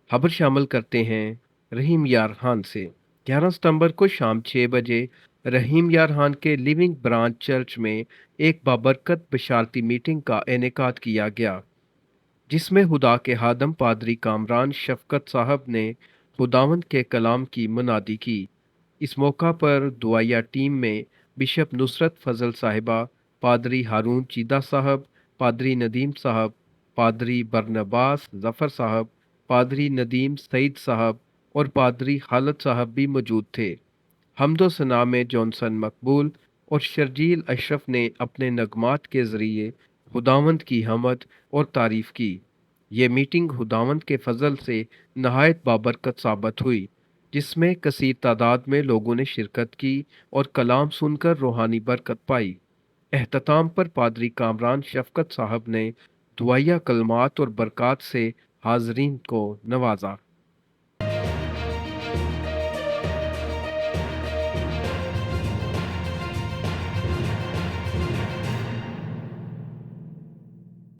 खबर शामिल करते हैं रहीम यार खान से। 11 सितंबर को शाम 6 बजे रहीम यार खान के लिविंग ब्रांच चर्च में एक बाबरकत बशारती मीटिंग का इनेकाद किया गया, जिसमें खुदा के हादम पादरी कामरान शफकत साहब ने खुदावंद के कलाम की मुनादी की। इस मौका पर दुआया टीम में बिशप नुसरत फजल साहिबा, पादरी हारून चीदा साहब, पादरी नदीम साहब, पादरी बरनबास जफ़र साहब, पादरी नदीम सईद साहब और पादरी खालिद साहब भी मौजूद थे। हमदो सना में जॉनसन मकबूल और शर्जील अशरफ ने अपने नगमात के ज़रिए खुदावंद की हमद और तारीफ़ की। ये मीटिंग खुदावंद के फजल से नहायत बाबरकत साबित हुई, जिसमें कसीर तादाद में लोगों ने शिरकत की और कलाम सुनकर रूहानी बरकत पाई। एहतताम पर पादरी कामरान शफकत साहब ने दुआया कलमात और बरक़ात से हाज़रीन को नवाजा।